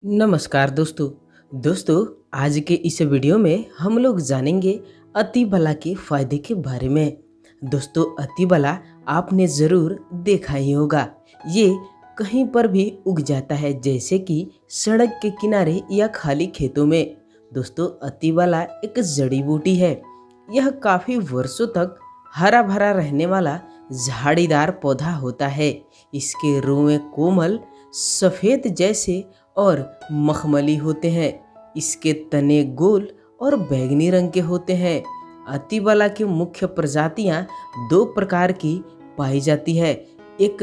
नमस्कार दोस्तों आज के इस वीडियो में हम लोग जानेंगे अति बला के फायदे के बारे में। दोस्तों अति बला आपने ज़रूर देखा ही होगा। ये कहीं पर भी उग जाता है, जैसे कि सड़क के किनारे या खाली खेतों में। दोस्तों अति बला एक जड़ी बूटी है। यह काफ़ी वर्षों तक हरा भरा रहने वाला झाड़ीदार पौधा होता है। इसके रुएं कोमल सफ़ेद जैसे और मखमली होते हैं। इसके तने गोल और बैंगनी रंग के होते हैं। अतिबला की मुख्य प्रजातियां दो प्रकार की पाई जाती है, एक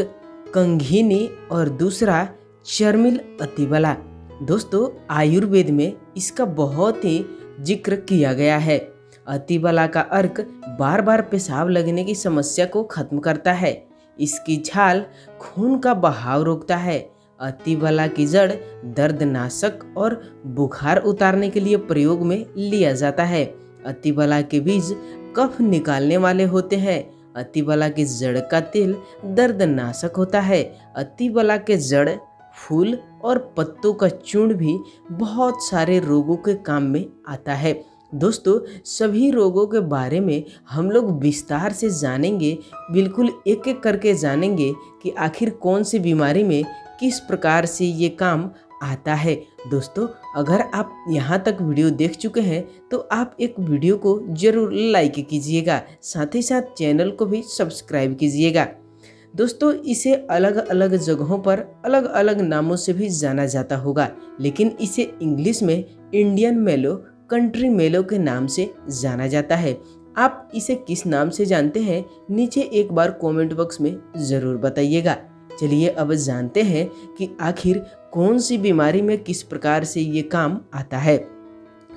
कंघीनी और दूसरा चर्मिल अतिबला। दोस्तों आयुर्वेद में इसका बहुत ही जिक्र किया गया है। अतिबला का अर्क बार बार पेशाब लगने की समस्या को खत्म करता है। इसकी छाल खून का बहाव रोकता है। अतिबला की जड़ दर्दनाशक और बुखार उतारने के लिए प्रयोग में लिया जाता है। अतिबला के बीज कफ निकालने वाले होते हैं। अतिबला की जड़ का तेल दर्दनाशक होता है। अतिबला के जड़, फूल और पत्तों का चूर्ण भी बहुत सारे रोगों के काम में आता है। दोस्तों सभी रोगों के बारे में हम लोग विस्तार से जानेंगे, बिल्कुल एक एक करके जानेंगे कि आखिर कौन सी बीमारी में किस प्रकार से ये काम आता है। दोस्तों अगर आप यहाँ तक वीडियो देख चुके हैं तो आप एक वीडियो को जरूर लाइक कीजिएगा, साथ ही साथ चैनल को भी सब्सक्राइब कीजिएगा। दोस्तों इसे अलग अलग जगहों पर अलग अलग नामों से भी जाना जाता होगा, लेकिन इसे इंग्लिश में इंडियन मेलो, कंट्री मेलो के नाम से जाना जाता है। आप इसे किस नाम से जानते हैं नीचे एक बार कमेंट बॉक्स में ज़रूर बताइएगा। चलिए अब जानते हैं कि आखिर कौन सी बीमारी में किस प्रकार से ये काम आता है।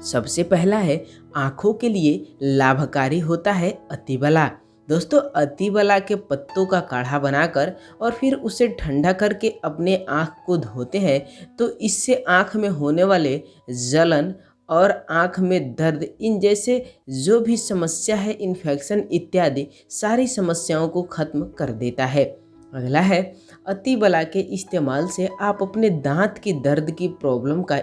सबसे पहला है, आँखों के लिए लाभकारी होता है अतिबला। दोस्तों अतिबला के पत्तों का काढ़ा बनाकर और फिर उसे ठंडा करके अपने आँख को धोते हैं तो इससे आँख में होने वाले जलन और आँख में दर्द, इन जैसे जो भी समस्या है, इन्फेक्शन इत्यादि सारी समस्याओं को खत्म कर देता है। अगला है, अतिबला के इस्तेमाल से आप अपने दांत की दर्द की प्रॉब्लम का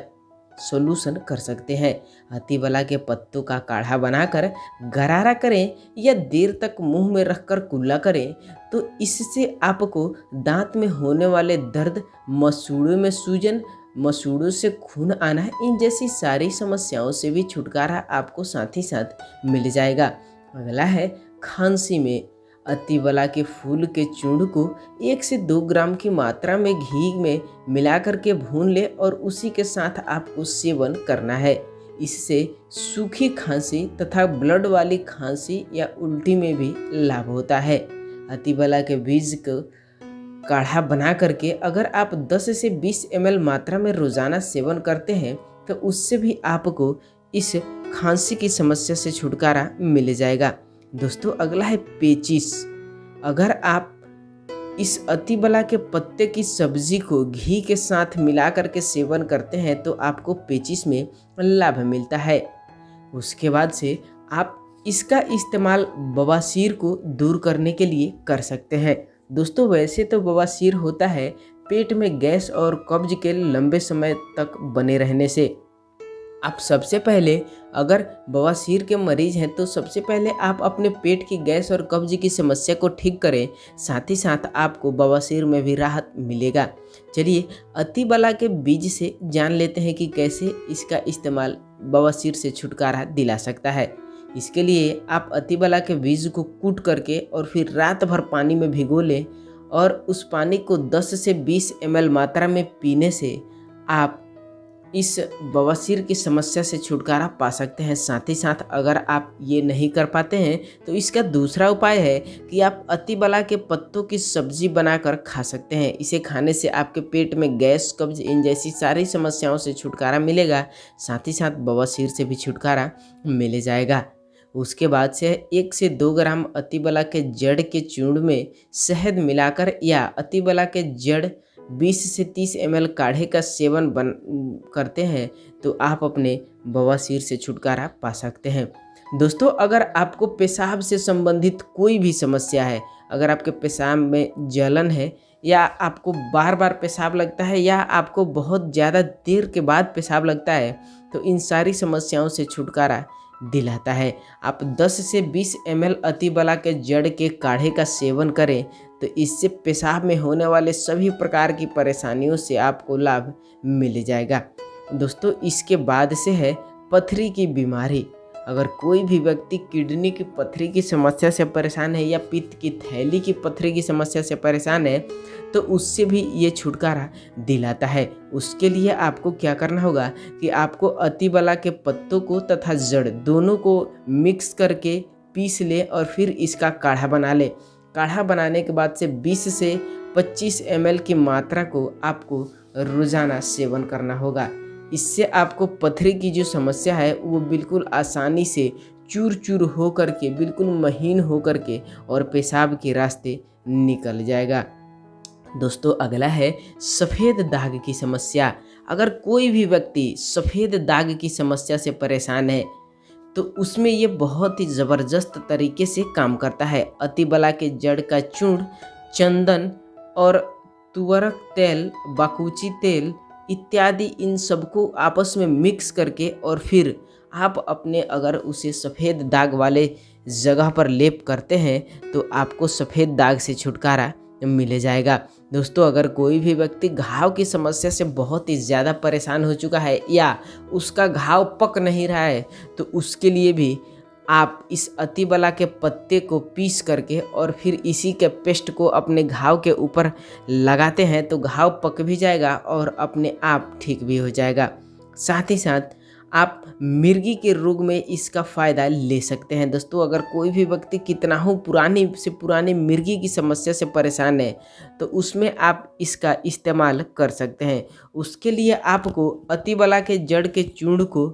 सॉल्यूशन कर सकते हैं। अतिबला के पत्तों का काढ़ा बनाकर गरारा करें या देर तक मुंह में रखकर कुल्ला करें तो इससे आपको दांत में होने वाले दर्द, मसूड़ों में सूजन, मसूड़ों से खून आना, इन जैसी सारी समस्याओं से भी छुटकारा आपको साथ ही साथ मिल जाएगा। अगला है, खांसी में अतिबला के फूल के चूर्ण को 1 से 2 ग्राम की मात्रा में घी में मिलाकर के भून ले और उसी के साथ आपको सेवन करना है। इससे सूखी खांसी तथा ब्लड वाली खांसी या उल्टी में भी लाभ होता है। अतिबला के बीज को काढ़ा बना करके अगर आप 10 से 20 ml मात्रा में रोज़ाना सेवन करते हैं तो उससे भी आपको इस खांसी की समस्या से छुटकारा मिल जाएगा। दोस्तों अगला है पेचिश। अगर आप इस अतिबला के पत्ते की सब्जी को घी के साथ मिला करके सेवन करते हैं तो आपको पेचिश में लाभ मिलता है। उसके बाद से आप इसका इस्तेमाल बवासीर को दूर करने के लिए कर सकते हैं। दोस्तों वैसे तो बवासीर होता है पेट में गैस और कब्ज के लंबे समय तक बने रहने से। आप सबसे पहले अगर बवासीर के मरीज हैं तो सबसे पहले आप अपने पेट की गैस और कब्ज की समस्या को ठीक करें, साथ ही साथ आपको बवासीर में भी राहत मिलेगा। चलिए अतिबला के बीज से जान लेते हैं कि कैसे इसका इस्तेमाल बवासीर से छुटकारा दिला सकता है। इसके लिए आप अतिबला के बीज को कूट करके और फिर रात भर पानी में भिगो लें और उस पानी को 10 से 20 ml मात्रा में पीने से आप इस बवासीर की समस्या से छुटकारा पा सकते हैं। साथ ही साथ अगर आप ये नहीं कर पाते हैं तो इसका दूसरा उपाय है कि आप अतिबला के पत्तों की सब्जी बनाकर खा सकते हैं। इसे खाने से आपके पेट में गैस, कब्ज, इन जैसी सारी समस्याओं से छुटकारा मिलेगा, साथ ही साथ बवासीर से भी छुटकारा मिल जाएगा। उसके बाद से 1 से 2 ग्राम अतिबला के जड़ के चूर्ण में शहद मिलाकर या अतिबला के जड़ 20 से 30 ml काढ़े का सेवन करते हैं तो आप अपने बवासीर से छुटकारा पा सकते हैं। दोस्तों अगर आपको पेशाब से संबंधित कोई भी समस्या है, अगर आपके पेशाब में जलन है या आपको बार बार पेशाब लगता है या आपको बहुत ज़्यादा देर के बाद पेशाब लगता है, तो इन सारी समस्याओं से छुटकारा दिलाता है। आप 10 से 20 ml अतिबला के जड़ के काढ़े का सेवन करें तो इससे पेशाब में होने वाले सभी प्रकार की परेशानियों से आपको लाभ मिल जाएगा। दोस्तों, इसके बाद से है पथरी की बीमारी। अगर कोई भी व्यक्ति किडनी की पथरी की समस्या से परेशान है या पित्त की थैली की पथरी की समस्या से परेशान है, तो उससे भी ये छुटकारा दिलाता है। उसके लिए आपको क्या करना होगा कि आपको अतिबला के पत्तों को तथा जड़ दोनों को मिक्स करके पीस ले और फिर इसका काढ़ा बना ले। काढ़ा बनाने के बाद से 20 से 25 ml की मात्रा को आपको रोज़ाना सेवन करना होगा। इससे आपको पथरी की जो समस्या है वो बिल्कुल आसानी से चूर चूर हो करके, बिल्कुल महीन हो करके और पेशाब के रास्ते निकल जाएगा। दोस्तों, अगला है सफ़ेद दाग की समस्या। अगर कोई भी व्यक्ति सफ़ेद दाग की समस्या से परेशान है तो उसमें ये बहुत ही ज़बरदस्त तरीके से काम करता है। अतिबला के जड़ का चूर्ण, चंदन और तुअरक तेल, बाकुची तेल इत्यादि इन सबको आपस में मिक्स करके और फिर आप अपने अगर उसे सफ़ेद दाग वाले जगह पर लेप करते हैं तो आपको सफ़ेद दाग से छुटकारा मिल जाएगा। दोस्तों, अगर कोई भी व्यक्ति घाव की समस्या से बहुत ही ज़्यादा परेशान हो चुका है या उसका घाव पक नहीं रहा है, तो उसके लिए भी आप इस अतिबला के पत्ते को पीस करके और फिर इसी के पेस्ट को अपने घाव के ऊपर लगाते हैं तो घाव पक भी जाएगा और अपने आप ठीक भी हो जाएगा। साथ ही साथ आप मिर्गी के रोग में इसका फ़ायदा ले सकते हैं। दोस्तों, अगर कोई भी व्यक्ति कितना हो पुरानी से पुरानी मिर्गी की समस्या से परेशान है तो उसमें आप इसका इस्तेमाल कर सकते हैं। उसके लिए आपको अतिबला के जड़ के चूर्ण को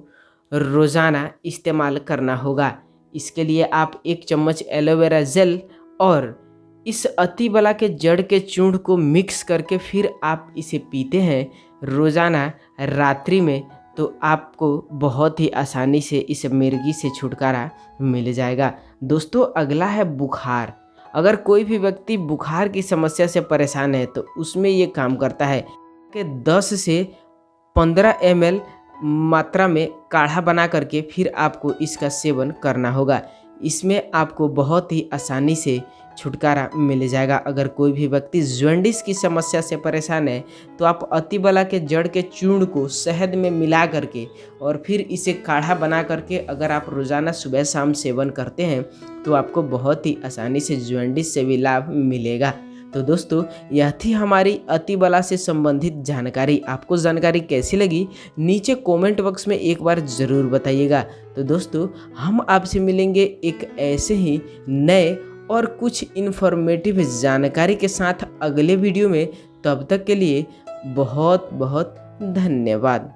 रोज़ाना इस्तेमाल करना होगा। इसके लिए आप 1 चम्मच एलोवेरा जेल और इस अतिबला के जड़ के चूर्ण को मिक्स करके फिर आप इसे पीते हैं रोज़ाना रात्रि में, तो आपको बहुत ही आसानी से इस मिर्गी से छुटकारा मिल जाएगा। दोस्तों, अगला है बुखार। अगर कोई भी व्यक्ति बुखार की समस्या से परेशान है तो उसमें ये काम करता है कि 10 से 15 ml मात्रा में काढ़ा बना करके फिर आपको इसका सेवन करना होगा। इसमें आपको बहुत ही आसानी से छुटकारा मिल जाएगा। अगर कोई भी व्यक्ति जॉन्डिस की समस्या से परेशान है तो आप अतिबला के जड़ के चूर्ण को शहद में मिला करके और फिर इसे काढ़ा बना करके अगर आप रोज़ाना सुबह शाम सेवन करते हैं तो आपको बहुत ही आसानी से जॉन्डिस से भी लाभ मिलेगा। तो दोस्तों, यह थी हमारी अतिबला से संबंधित जानकारी। आपको जानकारी कैसी लगी नीचे कमेंट बॉक्स में एक बार ज़रूर बताइएगा। तो दोस्तों, हम आपसे मिलेंगे एक ऐसे ही नए और कुछ इन्फॉर्मेटिव जानकारी के साथ अगले वीडियो में। तब तक के लिए बहुत बहुत धन्यवाद।